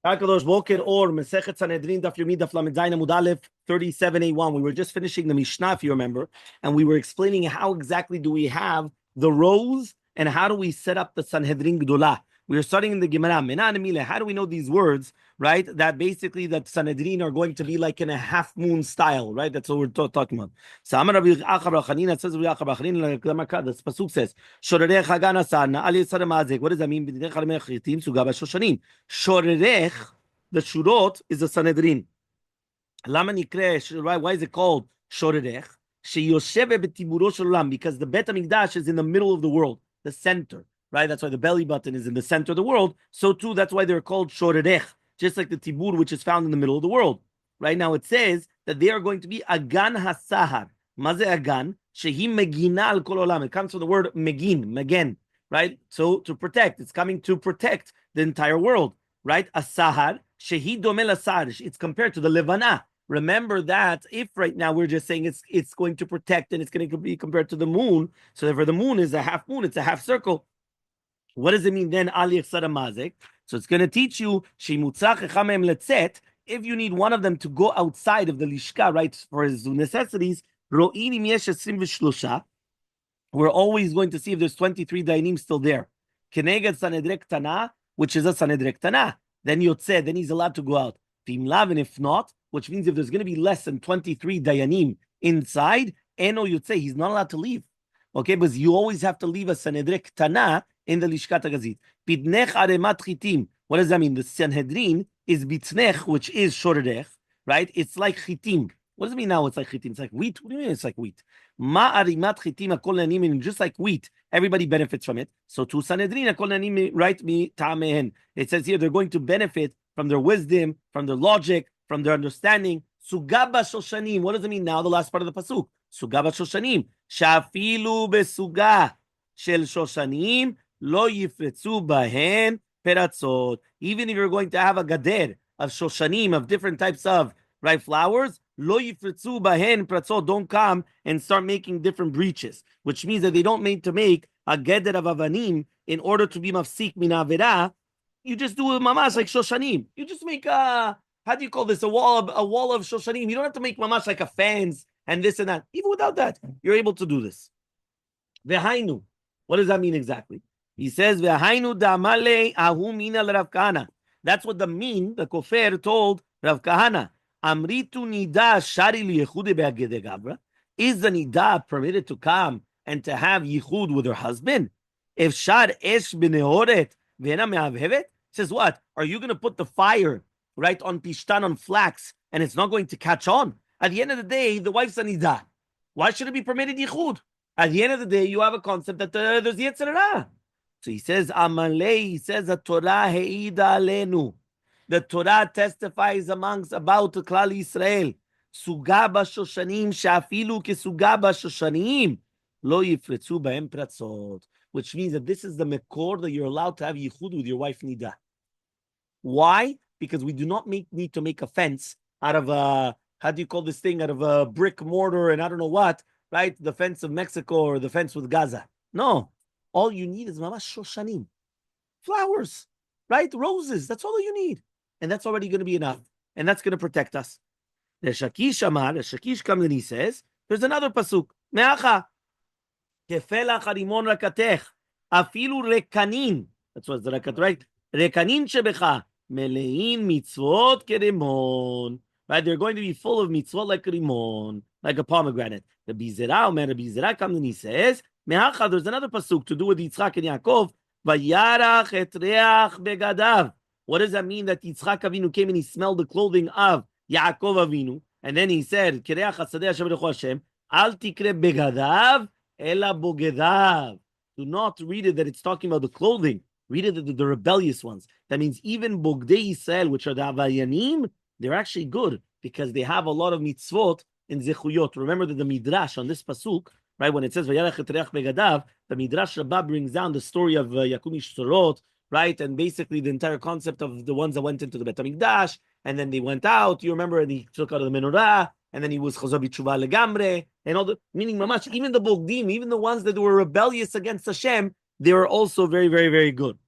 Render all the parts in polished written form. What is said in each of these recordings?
Akadosh Boker or Masechet Sanhedrin Daf Yomi Daf Lamed Zayin Amud Aleph 37a1. We were just finishing the Mishnah, if you remember, and we were explaining how exactly do we have the rows and how do we set up the Sanhedrin Gdolah. We are starting in the Gemara. How do we know these words, right? That basically that Sanhedrin are going to be like in a half moon style, right? That's what we're talking about. So Amar Rabbi Achav Chanina says Rabbi Achav Chanina. The pasuk says Shorerech Hagana Sana Ali Sadamazek. What does that mean? Shorerech, the shurot, is the Sanhedrin. Lama nikre, why is it called Shorerech? Because the Bet HaMikdash is in the middle of the world, the center, right? That's why the belly button is in the center of the world. So too, that's why they're called Shorerech, just like the Tibur, which is found in the middle of the world. Right now, it says that they are going to be Agan HaSahar. Maze Agan, Shehi Megina al Kol Olam. It comes from the word Megin, Megen, right? So to protect, it's coming to protect the entire world, right? Asahar, Shehi Domel Asar. It's compared to the Levana. Remember that if right now we're just saying it's going to protect and it's going to be compared to the moon, so therefore the moon is a half moon, it's a half circle. What does it mean then? So it's going to teach you if you need one of them to go outside of the lishka, right, for his necessities. We're always going to see if there's 23 dainim still there. Keneged sanedrek tana, which is a sanedrek tana. Then yotzeh, then he's allowed to go out. And if not, which means if there's going to be less than 23 dayanim inside, eno yotzeh, he's not allowed to leave. Okay, because you always have to leave a sanedrek tana in the lishkat hagazit. Bidnech aremat chitim. What does that mean? The Sanhedrin is bitnech, which is shorerech, right? It's like chitim. What does it mean now? It's like chitim. It's like wheat. What do you mean? It's like wheat. Ma arimat chitim akol nanim, just like wheat, everybody benefits from it. So to Sanhedrin akol nanim, right? Mi ta'amehen. It says here they're going to benefit from their wisdom, from their logic, from their understanding. Sugaba shoshanim. What does it mean now? The last part of the pasuk. Sugaba shoshanim. Shafilu besuga shel shoshanim lo yifretzu bahen peratzot. Even if you're going to have a gader of shoshanim, of different types of right flowers, lo yifretzu bahen peratzot, don't come and start making different breaches, which means that they don't mean to make a gader of avanim in order to be mafsik min avera. You just do a mamash like shoshanim. You just make a, how do you call this, a wall of shoshanim. You don't have to make mamash like a fence and this and that. Even without that, you're able to do this. Vehainu. What does that mean exactly? He says, Vehainu da'amale ahu mina l'Rav Kahana. That's what the kofer told Rav Kahana. Amritu nida shari liyechude be'agede gavra. Is the nida permitted to come and to have yichud with her husband? If shar esh b'nehoret ve'ena me'avhevet, says what? Are you going to put the fire right on pishtan, on flax, and it's not going to catch on? At the end of the day, the wife's a nida. Why should it be permitted yichud? At the end of the day, you have a concept that there's yetzer hara. So he says, Elmaleh, he says, the Torah he'ida alenu. The Torah testifies about the Klal Yisrael. Sugaba shoshanim shafilu ke sugaba shoshanim lo yifretzu ba'em pratzot. Which means that this is the mekor that you're allowed to have yichud with your wife nida. Why? Because we do not need to make a fence out of a, how do you call this thing, out of a brick mortar and I don't know what, right? The fence of Mexico or the fence with Gaza. No. All you need is mamash shoshanim. Flowers, right? Roses. That's all you need. And that's already going to be enough. And that's going to protect us. The Shakish comes and he says, there's another pasuk. Me'acha. Kefela charimon rakatech. Afilu rekanin. That's what's the rakat, right? Rekanin shebecha. Melein mitzvot kerimon. Right? They're going to be full of mitzvot like rimon, like a pomegranate. The Bizera comes and he says, Me'acha, there's another pasuk to do with Yitzchak and Yaakov. Vayarach et reach begadav. What does that mean that Yitzchak Avinu came and he smelled the clothing of Yaakov Avinu? And then he said, Kireach hasadeh Hashem lecho Hashem, al tikre begadav ela bogedav. Do not read it that it's talking about the clothing. Read it the rebellious ones. That means even Bogdei Yisrael, which are the Avayanim, they're actually good because they have a lot of mitzvot in Zechuyot. Remember that the Midrash on this pasuk, right, when it says Vayarach et reach begadav, the Midrash Rabbah brings down the story of Yakum Ishtorot, right, and basically the entire concept of the ones that went into the Bet HaMikdash, and then they went out, you remember, and he took out of the menorah, and then he was Chazor B'Tshuva Legamre, and all the, meaning Mamash, even the Bogdim, even the ones that were rebellious against Hashem, they were also very, very, very good.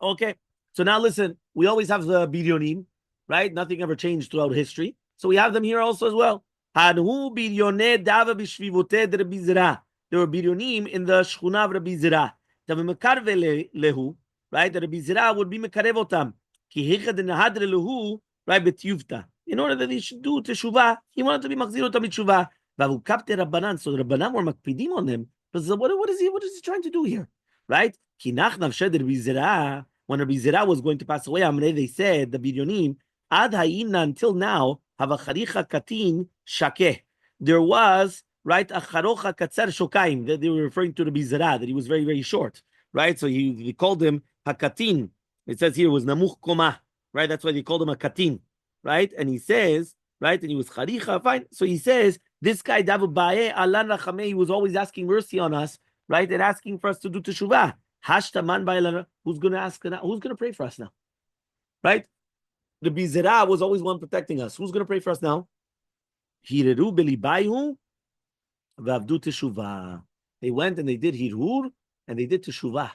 Okay, so now listen, we always have the biryonim, right? Nothing ever changed throughout history. So we have them here also as well. Hanhu biryoneh dava b'shvivoteh de Rabbi Zera. There were biryonim in the shchuna of Rabbi Zera. Mekarve lehu, right? The Rabbi Zera would be mekarev otam. Ki hechad nehadre lehu, right? Betyuvta. In order that he should do teshuvah, he wanted to be machzir otam teshuvah. Vavu kapte Rabbanan. So the Rabbanan were makpidim on him. But what is he trying to do here? Right? Ki nachnav shed Rabbi Zera. When Rabbi Zera was going to pass away, they said, the biryonim, ad hayina until now, have a charicha katin shakeh. There was, right, a charocha katzar shokaim, that they were referring to Rabbi Zera, that he was very, very short, right? So they called him hakatin. It says here it was namuch koma, right? That's why they called him a katin, right? And he says, right, and he was charicha, fine. So he says, this guy, Davu Ba'eh, Alan Rachameh, he was always asking mercy on us, right, and asking for us to do teshuvah. Hashta man ba'elana. Who's going to ask now? Who's going to pray for us now? Right? The Bizera was always one protecting us. Who's going to pray for us now? Hireru belibayu v'avdu teshuvah. They went and they did hirur and they did teshuvah.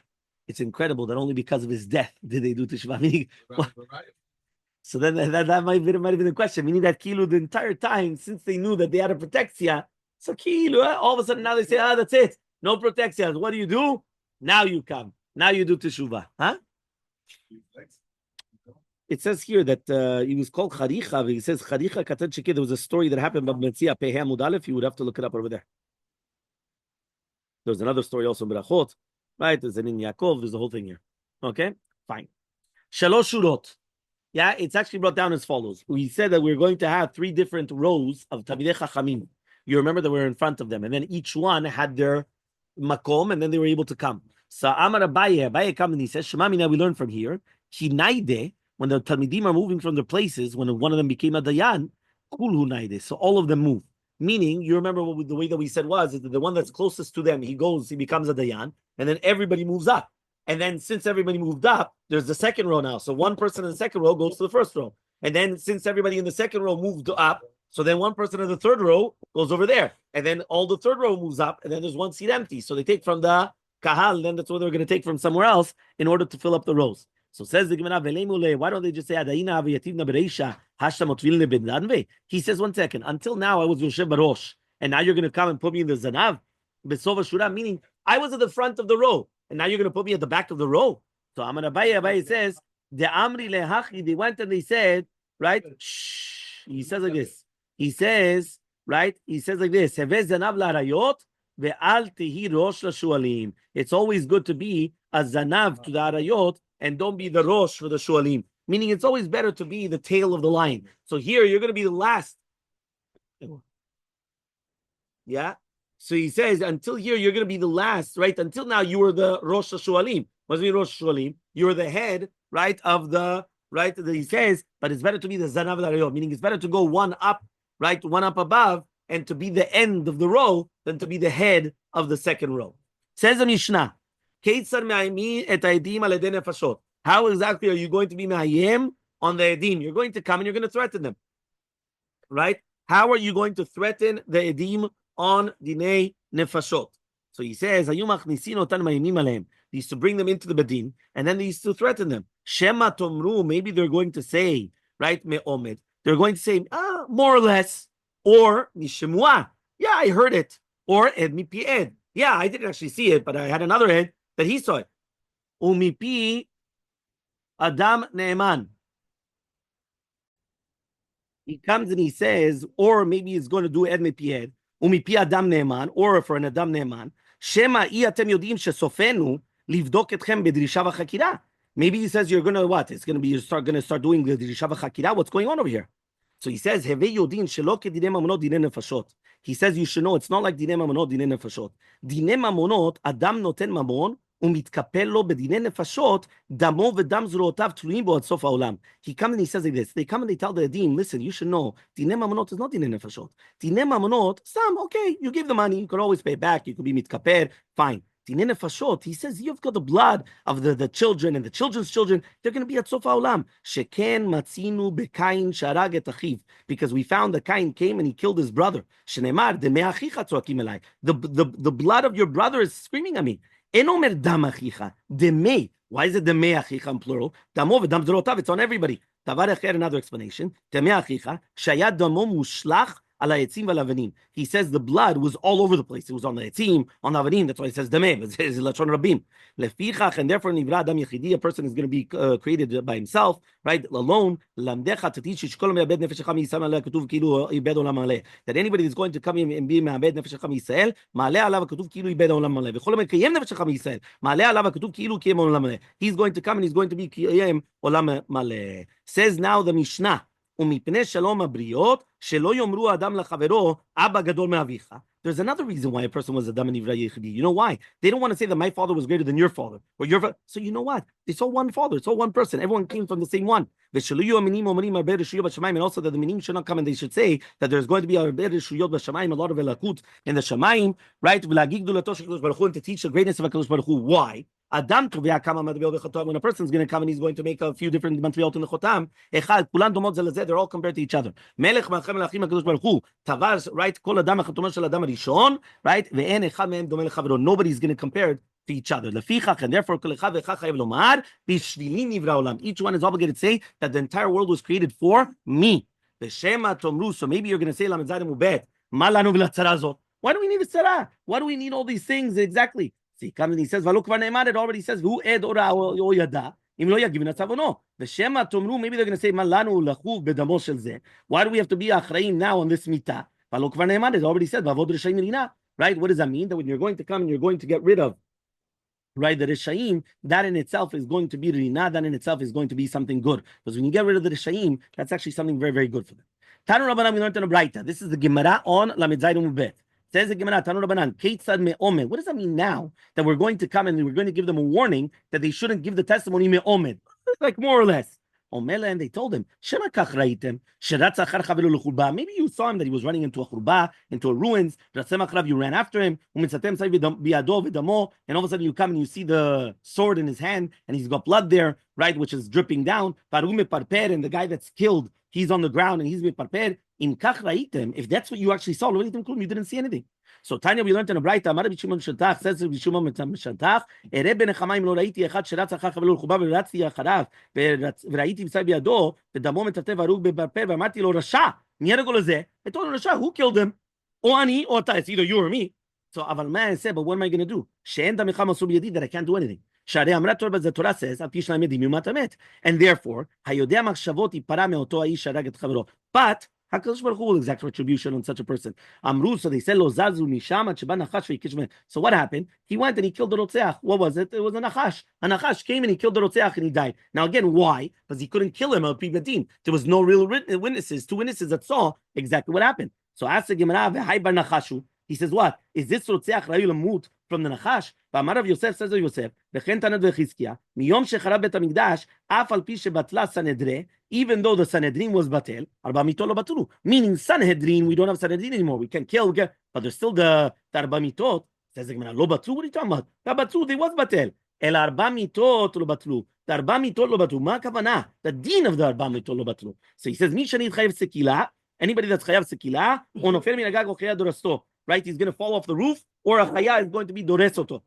It's incredible that only because of his death did they do teshuvah. Meaning, so then that might have been the question. Meaning that kilu the entire time since they knew that they had a protectia. So kilu, all of a sudden now they say, that's it. No protectia. What do? Now you come. Now you do teshuvah. Huh? It says here that he was called Charicha. He says Charicha Katan Shekeh. There was a story that happened about Metzia Peheh Amud Aleph. You would have to look it up over there. There's another story also in Berachot. Right? There's an in Yaakov. There's the whole thing here. Okay? Fine. Shalosh Shurot. Yeah, it's actually brought down as follows. We said that we're going to have 3 different rows of Talmidei Chachamim. You remember that we're in front of them. And then each one had their makom, and then they were able to come. So Amar Abaye comes and he says, Shema Mina, we learn from here. Hinaide, when the Talmidim are moving from their places, when one of them became a Dayan, Kulhu Naide. So all of them move. Meaning, you remember the way that we said was, is that the one that's closest to them, he becomes a Dayan, and then everybody moves up. And then since everybody moved up, there's the second row now. So one person in the second row goes to the first row. And then since everybody in the second row moved up, so then one person in the third row goes over there. And then all the third row moves up, and then there's one seat empty. So they take from the kahal, and then that's what they're going to take from somewhere else in order to fill up the rows. So says the Gemara, why don't they just say, he says, 1 second, until now I was Yoshev Barosh, and now you're going to come and put me in the Zanav? Besova Shura, meaning I was at the front of the row, and now you're going to put me at the back of the row. So Amar Abaye says, the Amri lehachi, they went and they said, right? Shh. He says like this. He says, right? He says like this. It's always good to be a zanav to the arayot and don't be the rosh for the shualim. Meaning it's always better to be the tail of the lion. So here you're going to be the last. Yeah. So he says, until here you're going to be the last, right? Until now you were the rosh shualim. Must be rosh shualim. You were the head, right, of the, right? He says, but it's better to be the zanav arayot. Meaning it's better to go one up, right, one up above, and to be the end of the row than to be the head of the second row. Says the Mishnah, how exactly are you going to be ma'ayim on the edim? You're going to come and you're going to threaten them, right? How are you going to threaten the edim on dinei nefashot? So he says, they used to bring them into the bedin, and then they used to threaten them. Shema tomru, maybe they're going to say, right, me'omed, they're going to say, more or less, or nishemua, yeah, I heard it, or ed mipi ed, yeah, I didn't actually see it, but I had another ed that he saw it. Umipi Adam Ne'eman. He comes and he says, or maybe he's going to do ed mipi ed, umipi Adam Ne'eman, or for an Adam Ne'eman, shema I atem yodim shesofenu livdok etchem bedrisha v'chakira. Maybe he says you're going to what? It's going to be you're going to start doing the drisha v'chakira. What's going on over here? So he says, Heve yodin shelo kedinei mamonot dinei nefashot. He says you should know it's not like dinei mamonot dinei nefashot. Dinei mamonot adam noten mamon umitkapel lo bedinei nefashot damo v'dam zrotav tluim bo ad sof haolam. He comes and he says like this. They come and they tell the edim, listen, you should know dinei mamonot is not dinei nefashot. Dinei mamonot, okay, you give the money, you can always pay back, you could be mitkaper, fine. Dinei nefashot, he says, you've got the blood of the children and the children's children. They're going to be at Sof HaOlam. Sheken matzinu bekain sharag et achiv. Because we found that Cain came and he killed his brother. Shenemar, demei achicha tzoakim elai. The blood of your brother is screaming at me. En omer dam achicha, demei. Why is it demei achicha plural? Damo v'dam zrotav, it's on everybody. Tavar echer, another explanation. Demei achicha, shayad damo mushlach. He says the blood was all over the place. It was on the etzim, on the avanim. That's why he says dameh. It says lachon rabim. Lefichach, and therefore nivra adam yechidi, a person is going to be created by himself, right? Alone. Lamdecha to teach shkol me'abed nefesh cham yisrael maleh katuv kilu ibed olam maleh. That anybody is going to come in and be me'abed nefesh cham yisrael maleh alav katuv kilu ibed olam maleh. V'chol mekayem nefesh cham yisrael maleh alav katuv kilu kiyem olam maleh. He's going to come and he's going to be kiyem olam maleh. Says now the Mishnah. There's another reason why a person was Adam and Ivra Yechidi. You know why? They don't want to say that my father was greater than your father. Or your father. So you know what? It's all one father. It's all one person. Everyone came from the same one. And also that the minim should not come and they should say that there's going to be a lot of elakut in the Shamayim, right? To teach the greatness of HaKadosh Baruch Hu. Why? When a person is going to come and he's going to make a few different matviot in the chotam, they're all compared to each other. Right? Right? Nobody's going to compare to each other. And therefore, each one is obligated to say that the entire world was created for me. So maybe you're going to say, why do we need a tzara? Why do we need all these things exactly? See, comes and he says, it already says, who ed ora o yada? Maybe they're going to say, why do we have to be achraim now on this mitah? It already said, right? What does that mean? That when you're going to come and you're going to get rid of, right, the Rishaim, that in itself is going to be Rina, that in itself is going to be something good. Because when you get rid of the Rishaim, that's actually something very, very good for them. Tanu Rabbanan, we learned in a Braita. This is the Gemara on Lamed Zayin Ubet. Says the Gemara, Tanu Rabbanan, Keitzad me'omed. What does that mean now? That we're going to come and we're going to give them a warning that they shouldn't give the testimony me'omed. Like more or less. Omele, and they told him, Shema kach raitem, sheratz achar chavelo l'churba. Maybe you saw him that he was running into a churba, into a ruins. Ratzem achrav, you ran after him. Umitzatem say biado v'damo, and all of a sudden you come and you see the sword in his hand, and he's got blood there, right, which is dripping down. Paru meparper, and the guy that's killed, he's on the ground and he's meparper. In kach raitem, if that's what you actually saw, you didn't see anything. So Tanya, we learned in a Braita, Amar Rabbi Shimon Shatach, says Rabbi Shimon Shatach, Ere ben Chamaim lo raiti echad sheratz achar chavelo l'chuba v'ratzti acharav v'raiti b'sai b'yado v'damo metatev arug bebarper v'amarti lo rasha. Miyad lezeh. I told him rasha. Who killed him? O ani or ta. It's either you or me. So Aval man said, but what am I going to do? She'en damicham asu b'yadi, that I can't do anything. Sharei amrat Torah, the Torah says, Al pi shnayim yedim yumat amet. And therefore, hayodea machshavot yipara me'oto ha'ish harag et chavero. But HaKadosh Baruch Hu will exact retribution on such a person. Amru, so they said, Lo zazu misham ad sheba nachash ve'yikish. So what happened? He went and he killed the Rotzeach. What was it? It was a nachash. A nachash came and he killed the Rotzeach and he died. Now again, why? Because he couldn't kill him al pi bedin. There was no real witnesses, two witnesses that saw exactly what happened. So ask the Gemara, v'hai bar nachashu. He says, what? Is this Rotzeach rayu lemut from the nachash? V'amar Rav Yosef, says Yosef, v'chen tanad v'chizkiya, miyom shecharab bet hamikdash, af al pi shebatla sanedre, even though the Sanhedrin was batel, arba mitot lo batulu. Meaning Sanhedrin, we don't have Sanhedrin anymore. We can kill, but there's still the arba mitot. Says the Gemara, lo batlu. What are you talking about? The batlu, they was batel. El arba mitot lo batlu. The arba mitot lo batlu. Ma kavana? The din of the arba mitot lo batlu. So he says, mi shani chayav sekila. Anybody that's chayav sekila, or nofer min agag o chayav dorasto. Right? He's going to fall off the roof, or a chaya is going to be doresoto.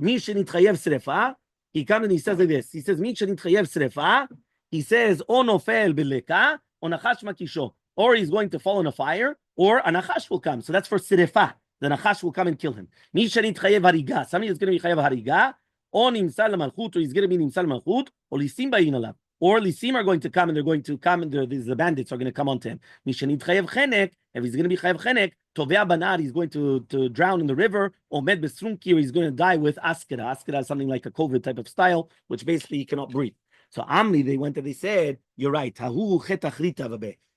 Mi shani chayav srefa. He comes and he says like this. He says, mi shani chayav srefa. He says, o nofel beleka, o nachash makisho. Or he's going to fall in a fire, or a nachash will come. So that's for sirefa. The nachash will come and kill him. Mi shanit chayev hariga. Somebody is going to be chayev hariga, or nimsal malchut, or he's going to be nimsal malchut, or lisim bayin alav. Or lisim are going to come, and they're going to come, and the bandits are going to come onto him. Mi shanit chayev chenek. If he's going to be chayev chenek, tovea banar, he's going to drown in the river, or med besrunki, or he's going to die with askera. Askera is something like a COVID type of style, which basically he cannot breathe. So Amli, they went and they said, you're right.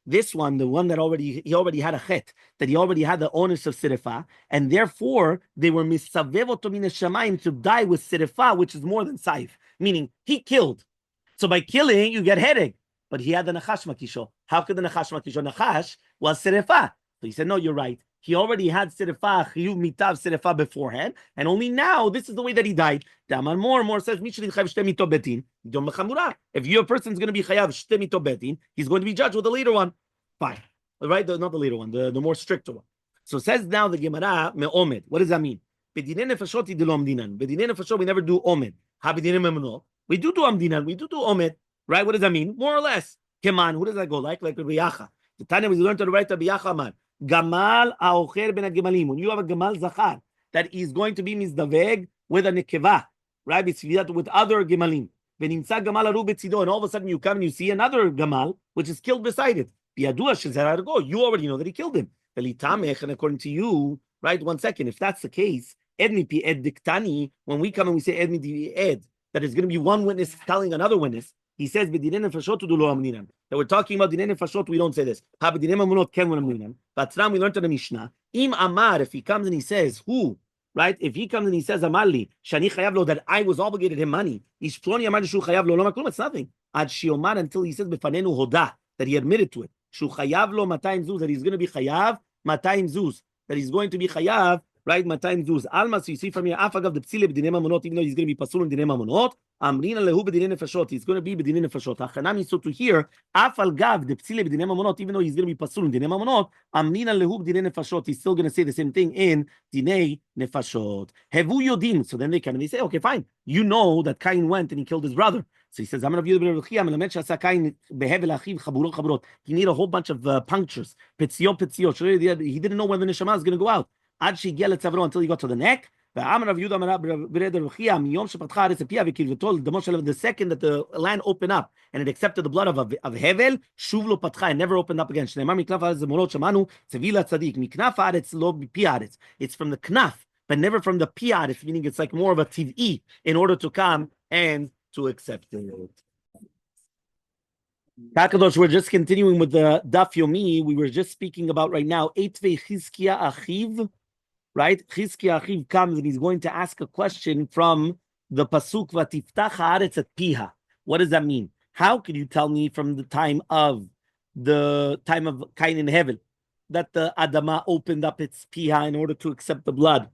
This one, the one that he already had a chet, that he already had the onus of sirifa, and therefore they were misavevoto min shamayim to die with sirifa, which is more than saif, meaning he killed. So by killing, you get headache. But he had the nachash makisho. How could the nachash makisho? Nachash was sirifa. So he said, no, you're right. He already had sirifa, chiyuv mitav sirifa beforehand, and only now this is the way that he died. Damar more and more says, if your person's going to be chayav shte mito betin, he's going to be judged with the later one. Fine, right? Not the later one, the more stricter one. So says now the Gemara me'omed. What does that mean? Bedinei nefashot idilom dinan. Bedinei nefashot we never do omed. We do amdinan, we do omet, right? What does that mean? More or less. Keman, who does that go like? Like Rabbi Yacha. The Tanya we learned to the right Rabbi Yacha man. Gamal aocher ben gemalim. When you have a gamal zachar that is going to be mizdaveg with a nekeva, right? With other gemalim. Venimsa gamal aru betzido, and all of a sudden you come and you see another gamal which is killed beside it. Biyadua shezer go. You already know that he killed him. And according to you, right? 1 second. If that's the case, edmi pi ed diktani. When we come and we say edmi di ed, that is going to be one witness telling another witness. He says, that we're talking about dinei nefashot, we don't say this. But now we learned in the Mishnah, im amar, if he comes and he says, who, right? If he comes and he says, amarli, shani chayav lo, that I was obligated him money, ish ploni amar shu chayav lo, lo maklum, it's nothing. Ad shiomar, until he says, befanenu hoda, that he admitted to it. Shu chayav lo matayim zuz, that he's going to be chayav matayim zuz, that he's going to be chayav, right? Matayim zuz. Alma, so you see from here, afagav the psile b'dinei mamonot, even though he's going to be pasul in dinei mamonot, amrina lehu b'dinei nefashot, he's going to be b'dinei nefashot. Hachanami, so to hear, afal gav the psile b'dinei mamonot, even though he's going to be pasul in dinei mamonot, amrina lehu b'dinei nefashot, he's still going to say the same thing in dinei nefashot. Hevu yodim. So then they come and they say, okay, fine. You know that Cain went and he killed his brother. So he says, I'm going to he need a whole bunch of punctures. He didn't know when the neshama is going to go out. Until he got to the neck. The second that the land opened up and it accepted the blood of Hevel, it never opened up again. It's from the knaf, but never from the piaretz, meaning it's like more of a tiv'i in order to come and to accept it. Kakadosh, we're just continuing with the Daf Yomi. We were just speaking about right now, Eitvei Chizkiya Achiv, right? Chizkiya Achiv comes and he's going to ask a question from the Pasuk, Vatiftach haaretz et piha. What does that mean? How can you tell me from the time of Cain and Hevel that the Adama opened up its piha in order to accept the blood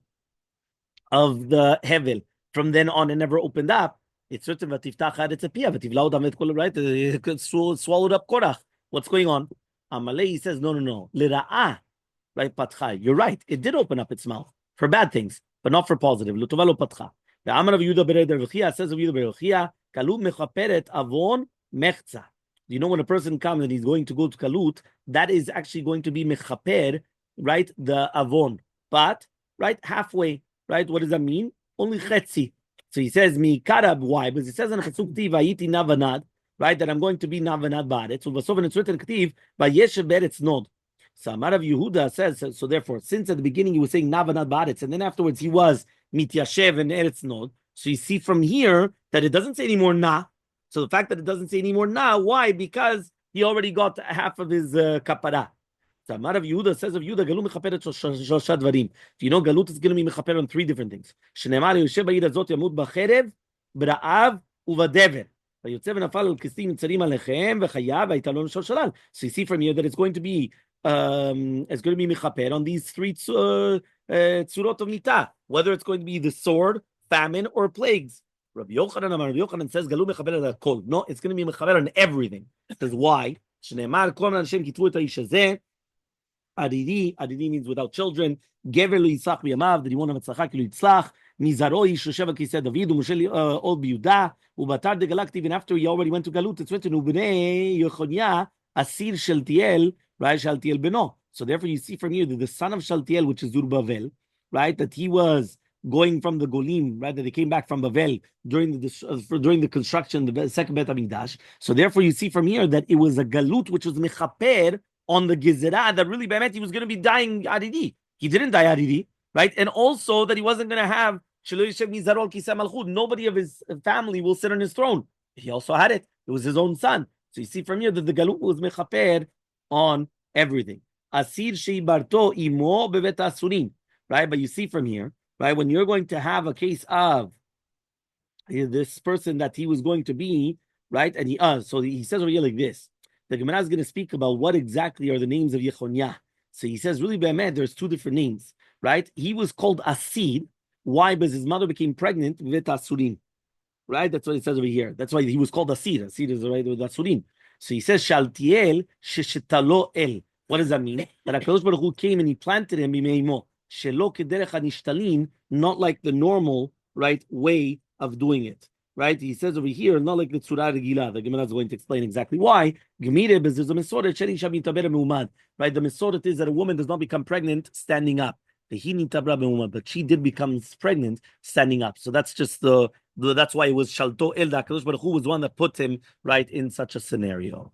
of the Hevel? From then on, it never opened up. It's certain Vatiftach haaretz et piha. Vativla odam et kol, right? It swallowed up Korach. What's going on? Elmaleh, he says, no. Lira'ah. Right, patcha. You're right. It did open up its mouth for bad things, but not for positive. L'tova lo patcha. The Amar of Yehuda berei Rechia says of Yehuda berei Rechia, kalut mechaperet avon mechza. You know when a person comes and he's going to go to kalut, that is actually going to be mechaper, right? The avon, but right halfway, right? What does that mean? Only chetzi. So he says mi karab. Why? Because it says in Chesuk Tiv vayiti navanad, right? That I'm going to be navanad ba'aretz. So basov it's written Ketiv vayeshev beretz nod. So Amar of Yehuda says, so therefore, since at the beginning he was saying Navanad Ba'aretz, and then afterwards he was Mityashev and Eretz Nod, so you see from here that it doesn't say anymore Na. So the fact that it doesn't say anymore Na, why? Because he already got half of his kapara. So Amar of Yehuda says of Yehuda, Galut mechaperet shosha dvarim. You know, Galut is going to be mechaper on 3 different things. Shneimar Yoshev ba'ir azot yamut b'cherev, b'ra'av, u'vadever. So you see from here that it's going to be mechaper on these 3 tzurot of mitah, whether it's going to be the sword, famine, or plagues. Rabbi Yochanan says, Galu mechaper al kol. No, it's going to be mechaper on everything. It says why? Adidi means without children. Gever lo yitzlach b'yamav, that he won't have tzlachak lo yitzlach. Mizaro yishoshev al kiseh David, u'Moshe ol b'Yehuda, u'batar de galaktiv, even after he already went to Galut, it's written, u'bnei Yechonya, asir Shaltiel, right? Shaltiel beno. So therefore you see from here that the son of Shaltiel, which is Zerubbabel, right? That he was going from the Golim, right? That they came back from Babel during the construction, the second Bet HaMikdash. So therefore you see from here that it was a Galut, which was mechaper on the Gezerah, that really, Be'emet, he was going to be dying Adidi. He didn't die Adidi, right? And also that he wasn't going to have nobody of his family will sit on his throne. He also had it. It was his own son. So you see from here that the Galut was mechaper on everything. Asir sheibarto imo bevet asurim, right? But you see from here, right, when you're going to have a case of this person that he was going to be, right, and so he says over here like this. The Gemara is going to speak about what exactly are the names of Yechonyah. So he says, really, Be'emet, there's 2 different names, right? He was called Asir. Why? Because his mother became pregnant with Asurim, right? That's what it says over here. That's why he was called Asir. Asir is right with Asurim. So he says, Shaltiel sheshetalo el. What does that mean? That HaKadosh Baruch Hu came and he planted him bimeimo. Shelo kederech hanishtalin, not like the normal, right, way of doing it. right? He says over here, not like the tzura regila. The Gemara is going to explain exactly why. Gemire, because there's a mesoret sheni shabin taber meumad, right? The mesoret is that a woman does not become pregnant standing up. But she did become pregnant standing up. So that's just that's why it was Shalto El. The HaKadosh Baruch Hu was one that put him right in such a scenario.